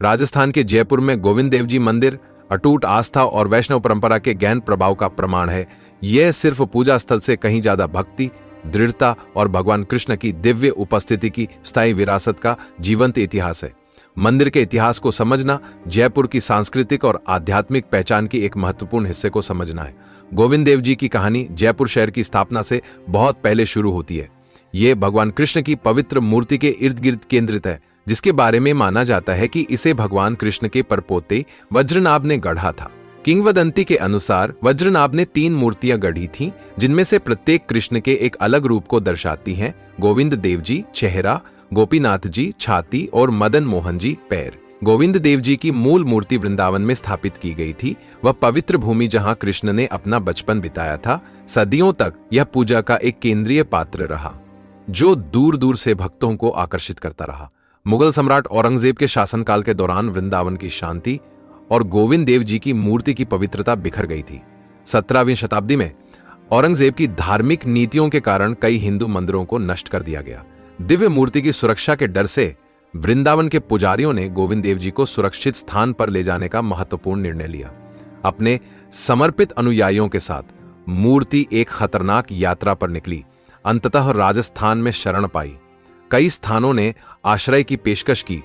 राजस्थान के जयपुर में गोविंद देव जी मंदिर अटूट आस्था और वैष्णव परंपरा के गहन प्रभाव का प्रमाण है। यह सिर्फ पूजा स्थल से कहीं ज्यादा भक्ति, दृढ़ता और भगवान कृष्ण की दिव्य उपस्थिति की स्थायी विरासत का जीवंत इतिहास है। मंदिर के इतिहास को समझना जयपुर की सांस्कृतिक और आध्यात्मिक पहचान की एक महत्वपूर्ण हिस्से को समझना है। गोविंद देव जी की कहानी जयपुर शहर की स्थापना से बहुत पहले शुरू होती है। ये भगवान कृष्ण की पवित्र मूर्ति के इर्द गिर्द केंद्रित है, जिसके बारे में माना जाता है कि इसे भगवान कृष्ण के परपोते वज्रनाभ ने गढ़ा था। किंवदंती के अनुसार वज्रनाभ ने 3 मूर्तियां गढ़ी थीं, जिनमें से प्रत्येक कृष्ण के एक अलग रूप को दर्शाती हैं। गोविंद देव जी चेहरा, गोपीनाथ जी छाती और मदन मोहन जी पैर। गोविंद देव जी की मूल मूर्ति वृंदावन में स्थापित की गई थी। वह पवित्र भूमि जहां कृष्ण ने अपना बचपन बिताया था। सदियों तक यह पूजा का एक केंद्रीय पात्र रहा, जो दूर दूर से भक्तों को आकर्षित करता रहा। मुगल सम्राट औरंगजेब के शासनकाल के दौरान वृंदावन की शांति और गोविंद देव जी की मूर्ति की पवित्रता बिखर गई थी। 17वीं शताब्दी में औरंगजेब की धार्मिक नीतियों के कारण कई हिंदू मंदिरों को नष्ट कर दिया गया। दिव्य मूर्ति की सुरक्षा के डर से वृंदावन के पुजारियों ने गोविंद देव जी को सुरक्षित स्थान पर ले जाने का महत्वपूर्ण निर्णय लिया। अपने समर्पित अनुयायियों के साथ मूर्ति एक खतरनाक यात्रा पर निकली। अंततः राजस्थान में शरण पाई। कई स्थानों ने आश्रय की पेशकश की,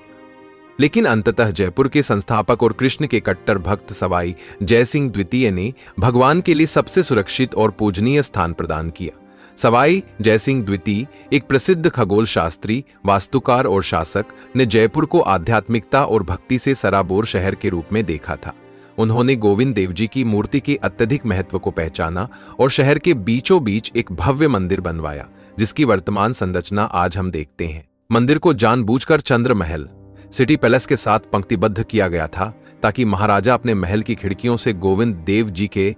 लेकिन अंततः जयपुर के संस्थापक और कृष्ण के कट्टर भक्त सवाई जयसिंह द्वितीय ने भगवान के लिए सबसे सुरक्षित और पूजनीय स्थान प्रदान किया। सवाई जयसिंह द्वितीय एक प्रसिद्ध खगोल शास्त्री, वास्तुकार और शासक ने जयपुर को आध्यात्मिकता और भक्ति से सराबोर शहर के रूप में देखा था। उन्होंने गोविंद देव जी की मूर्ति के अत्यधिक महत्व को पहचाना और शहर के बीचों बीच एक भव्य मंदिर बनवाया, जिसकी वर्तमान संरचना आज हम देखते हैं। मंदिर को जानबूझकर चंद्र महल, सिटी पैलेस के साथ पंक्तिबद्ध किया गया था, ताकि महाराजा अपने महल की खिड़कियों से गोविंद देव जी के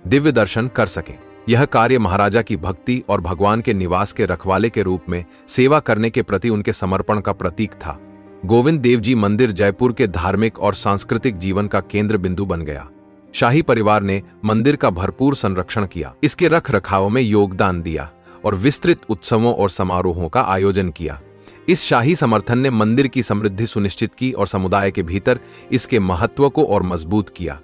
दिव्य दर्शन कर सकें। यह कार्य महाराजा की भक्ति और भगवान के निवास के रखवाले के रूप में सेवा करने के प्रति उनके समर्पण का प्रतीक था। गोविंद देव जी मंदिर जयपुर के धार्मिक और सांस्कृतिक जीवन का केंद्र बिंदु बन गया। शाही परिवार ने मंदिर का भरपूर संरक्षण किया, इसके रख रखाव में योगदान दिया और विस्तृत उत्सवों और समारोहों का आयोजन किया। इस शाही समर्थन ने मंदिर की समृद्धि सुनिश्चित की और समुदाय के भीतर इसके महत्व को और मजबूत किया।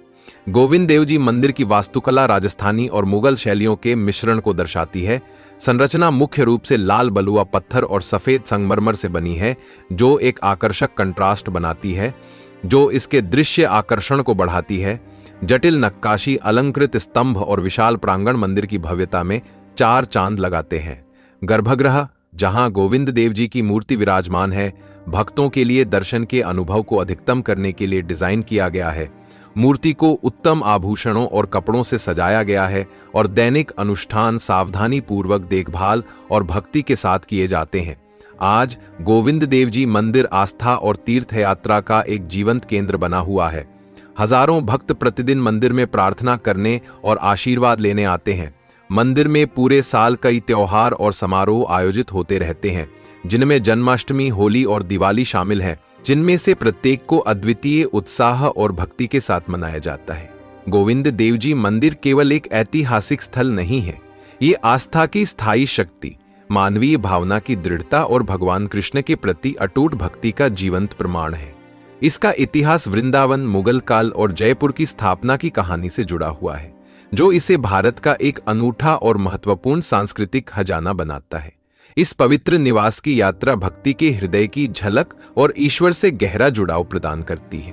गोविंद देव जी मंदिर की वास्तुकला राजस्थानी और मुगल शैलियों के मिश्रण को दर्शाती है। संरचना मुख्य रूप से लाल बलुआ पत्थर और सफेद संगमरमर से बनी है, जो एक आकर्षक कंट्रास्ट बनाती है, जो इसके दृश्य आकर्षण को बढ़ाती है। जटिल नक्काशी, अलंकृत स्तंभ और विशाल प्रांगण मंदिर की भव्यता में 4 चांद लगाते हैं। गर्भगृह, जहां गोविंद देव जी की मूर्ति विराजमान है, भक्तों के लिए दर्शन के अनुभव को अधिकतम करने के लिए डिजाइन किया गया है। मूर्ति को उत्तम आभूषणों और कपड़ों से सजाया गया है और दैनिक अनुष्ठान सावधानी पूर्वक देखभाल और भक्ति के साथ किए जाते हैं। आज गोविंद देव जी मंदिर आस्था और तीर्थ यात्रा का एक जीवंत केंद्र बना हुआ है। हजारों भक्त प्रतिदिन मंदिर में प्रार्थना करने और आशीर्वाद लेने आते हैं। मंदिर में पूरे साल कई त्योहार और समारोह आयोजित होते रहते हैं, जिनमें जन्माष्टमी, होली और दिवाली शामिल हैं, जिनमें से प्रत्येक को अद्वितीय उत्साह और भक्ति के साथ मनाया जाता है। गोविंद देव जी मंदिर केवल एक ऐतिहासिक स्थल नहीं है, ये आस्था की स्थायी शक्ति, मानवीय भावना की दृढ़ता और भगवान कृष्ण के प्रति अटूट भक्ति का जीवंत प्रमाण है। इसका इतिहास वृंदावन, मुगल काल और जयपुर की स्थापना की कहानी से जुड़ा हुआ है, जो इसे भारत का एक अनूठा और महत्वपूर्ण सांस्कृतिक खजाना बनाता है। इस पवित्र निवास की यात्रा भक्ति के हृदय की झलक और ईश्वर से गहरा जुड़ाव प्रदान करती है।